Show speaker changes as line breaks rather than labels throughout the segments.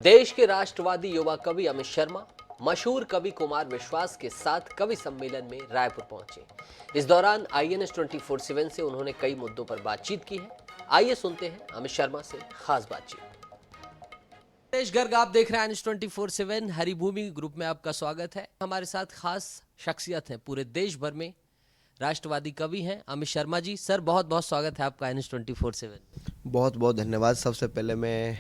देश के राष्ट्रवादी युवा कवि अमित शर्मा मशहूर कवि कुमार विश्वास के साथ कवि सम्मेलन में रायपुर पहुंचे। इस दौरान INS 24/7 से उन्होंने कई मुद्दों पर बातचीत की है। आइए सुनते हैं अमित शर्मा से खास बातचीत। देश गर्ग आप देख रहे हैं INS 24/7 हरिभूमि ग्रुप में आपका स्वागत है। हमारे साथ खास शख्सियत है, पूरे देश भर में राष्ट्रवादी कवि हैं अमित शर्मा जी। सर बहुत बहुत स्वागत है आपका INS 24/7।
बहुत बहुत धन्यवाद। सबसे पहले मैं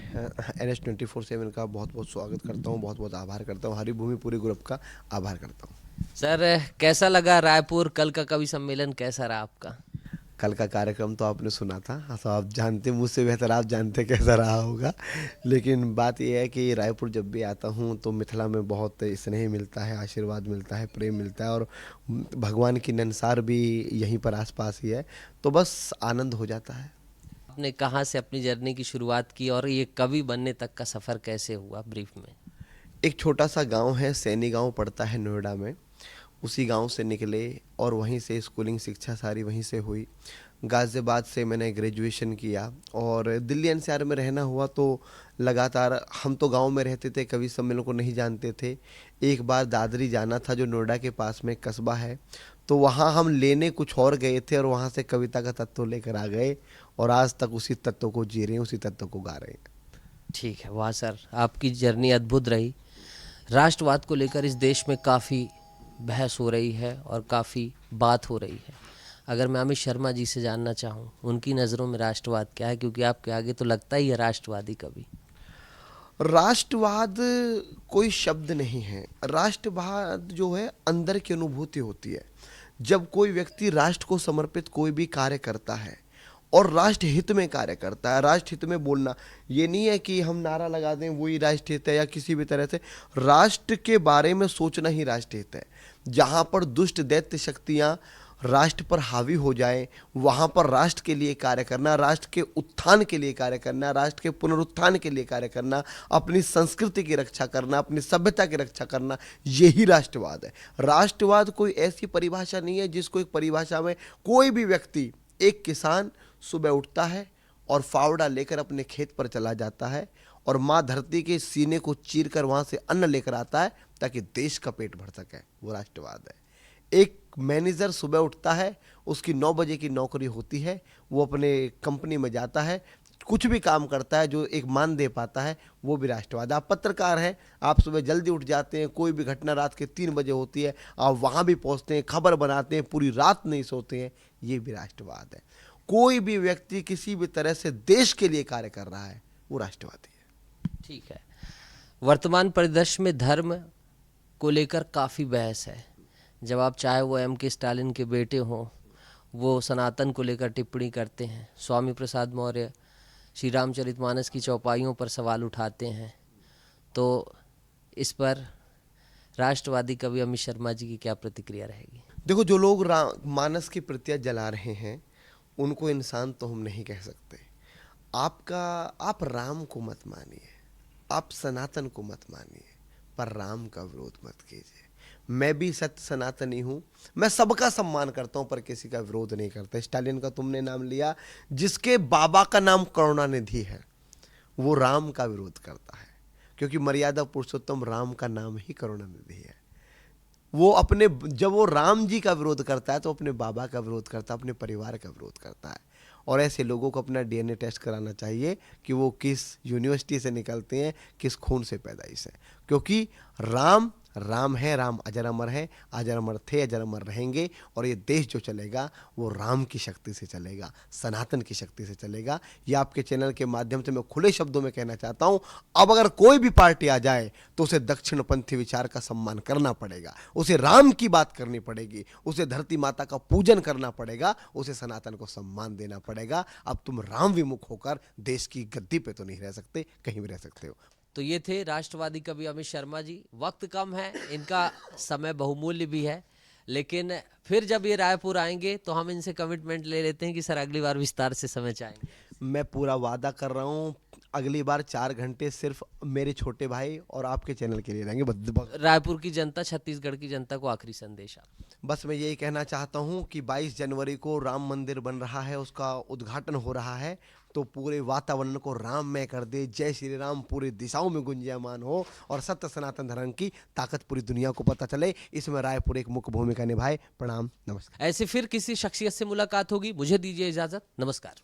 NS 24/7 का बहुत बहुत स्वागत करता हूँ, बहुत बहुत आभार करता हूँ, हरिभूमि पूरे ग्रुप का आभार करता हूँ।
सर कैसा लगा रायपुर कल का कवि सम्मेलन, कैसा रहा आपका?
कल का कार्यक्रम तो आपने सुना था, तो आप जानते, मुझसे बेहतर आप जानते कैसा रहा होगा। लेकिन बात यह है कि रायपुर जब भी आता हूँ तो मिथिला में बहुत स्नेह मिलता है, आशीर्वाद मिलता है, प्रेम मिलता है और भगवान की नंसार भी यहीं पर आसपास ही है, तो बस आनंद हो जाता है।
आपने कहाँ से अपनी जर्नी की शुरुआत की और ये कवि बनने तक का सफ़र कैसे हुआ, ब्रीफ में?
एक छोटा सा गांव है, सैनी गांव पड़ता है नोएडा में। उसी गांव से निकले और वहीं से स्कूलिंग शिक्षा सारी वहीं से हुई। गाज़ियाबाद से मैंने ग्रेजुएशन किया और दिल्ली NCR में रहना हुआ, तो लगातार हम तो गांव में रहते थे, कवि सम्मेलन को नहीं जानते थे। एक बार दादरी जाना था, जो नोएडा के पास में एक कस्बा है, तो वहाँ हम लेने कुछ और गए थे और वहाँ से कविता का तत्व लेकर आ गए और आज तक उसी तत्व को जी रहे हैं, उसी तत्व को गा रहे हैं।
ठीक है, वाह सर, आपकी जर्नी अद्भुत रही। राष्ट्रवाद को लेकर इस देश में काफ़ी बहस हो रही है और काफ़ी बात हो रही है। अगर मैं अमित शर्मा जी से जानना चाहूँ, उनकी नज़रों में राष्ट्रवाद क्या है, क्योंकि आपके आगे तो लगता ही है राष्ट्रवादी कवि।
राष्ट्रवाद कोई शब्द नहीं है। राष्ट्रवाद जो है अंदर की अनुभूति होती है। जब कोई व्यक्ति राष्ट्र को समर्पित कोई भी कार्य करता है और राष्ट्र हित में कार्य करता है, राष्ट्र हित में बोलना, ये नहीं है कि हम नारा लगा दें वही राष्ट्र हित है, या किसी भी तरह से राष्ट्र के बारे में सोचना ही राष्ट्र हित है। जहाँ पर दुष्ट दैत्य शक्तियाँ राष्ट्र पर हावी हो जाए, वहाँ पर राष्ट्र के लिए कार्य करना, राष्ट्र के उत्थान के लिए कार्य करना, राष्ट्र के पुनरुत्थान के लिए कार्य करना, अपनी संस्कृति की रक्षा करना, अपनी सभ्यता की रक्षा करना, यही राष्ट्रवाद है। राष्ट्रवाद कोई ऐसी परिभाषा नहीं है जिसको एक परिभाषा में कोई भी व्यक्ति, एक किसान सुबह उठता है और फावड़ा लेकर अपने खेत पर चला जाता है और माँ धरती के सीने को चीर कर वहाँ से अन्न लेकर आता है ताकि देश का पेट भर सके, वो राष्ट्रवाद है। एक मैनेजर सुबह उठता है, उसकी 9 बजे की नौकरी होती है, वो अपने कंपनी में जाता है, कुछ भी काम करता है जो एक मान दे पाता है, वो भी राष्ट्रवाद। आप पत्रकार हैं, आप सुबह जल्दी उठ जाते हैं, कोई भी घटना रात के 3 बजे होती है, आप वहाँ भी पहुँचते हैं, खबर बनाते हैं, पूरी रात नहीं सोते हैं, ये भी राष्ट्रवाद है। कोई भी व्यक्ति किसी भी तरह से देश के लिए कार्य कर रहा है, वो राष्ट्रवादी है।
ठीक है, वर्तमान परिदृश्य में धर्म को लेकर काफ़ी बहस है। जब आप चाहे वो MK स्टालिन के बेटे हों, वो सनातन को लेकर टिप्पणी करते हैं। स्वामी प्रसाद मौर्य श्री रामचरितमानस की चौपाइयों पर सवाल उठाते हैं। तो इस पर राष्ट्रवादी कवि अमित शर्मा जी की क्या प्रतिक्रिया रहेगी?
देखो, जो लोग मानस की प्रतिया जला रहे हैं उनको इंसान तो हम नहीं कह सकते। आप राम को मत मानिए, आप सनातन को मत मानिए, पर राम का विरोध मत कीजिए। मैं भी सत्य सनातनी हूँ, मैं सबका सम्मान करता हूँ पर किसी का विरोध नहीं करता। स्टालिन का तुमने नाम लिया, जिसके बाबा का नाम करुणानिधि है, वो राम का विरोध करता है, क्योंकि मर्यादा पुरुषोत्तम राम का नाम ही करुणानिधि है। जब वो राम जी का विरोध करता है तो अपने बाबा का विरोध करता है, अपने परिवार का विरोध करता है। और ऐसे लोगों को अपना DNA टेस्ट कराना चाहिए कि वो किस यूनिवर्सिटी से निकलते हैं, किस खून से पैदाइश है, क्योंकि राम राम है, राम अजर अमर है, अजर अमर थे, अजर अमर रहेंगे। और ये देश जो चलेगा वो राम की शक्ति से चलेगा, सनातन की शक्ति से चलेगा। ये आपके चैनल के माध्यम से मैं खुले शब्दों में कहना चाहता हूँ। अब अगर कोई भी पार्टी आ जाए तो उसे दक्षिणपंथी विचार का सम्मान करना पड़ेगा, उसे राम की बात करनी पड़ेगी, उसे धरती माता का पूजन करना पड़ेगा, उसे सनातन को सम्मान देना पड़ेगा। अब तुम राम विमुख होकर देश की गद्दी पे तो नहीं रह सकते, कहीं भी रह सकते हो।
तो ये थे राष्ट्रवादी कवि अमित शर्मा जी। वक्त कम है, इनका समय बहुमूल्य भी है, लेकिन फिर जब ये रायपुर आएंगे तो हम इनसे कमिटमेंट ले लेते हैं कि सर अगली बार विस्तार से समय चाहेंगे।
मैं पूरा वादा कर रहा हूँ, अगली बार 4 घंटे सिर्फ मेरे छोटे भाई और आपके चैनल के लिए रहेंगे।
रायपुर की जनता, छत्तीसगढ़ की जनता को आखिरी संदेश आप।
बस मैं यही कहना चाहता हूँ कि 22 जनवरी को राम मंदिर बन रहा है, उसका उद्घाटन हो रहा है। तो पूरे वातावरण को राममय कर दे। जय श्री राम पूरी दिशाओं में गुंजायमान हो और सत्य सनातन धर्म की ताकत पूरी दुनिया को पता चले, इसमें रायपुर एक मुख्य भूमिका निभाए। प्रणाम, नमस्कार।
ऐसे फिर किसी शख्सियत से मुलाकात होगी, मुझे दीजिए इजाजत, नमस्कार।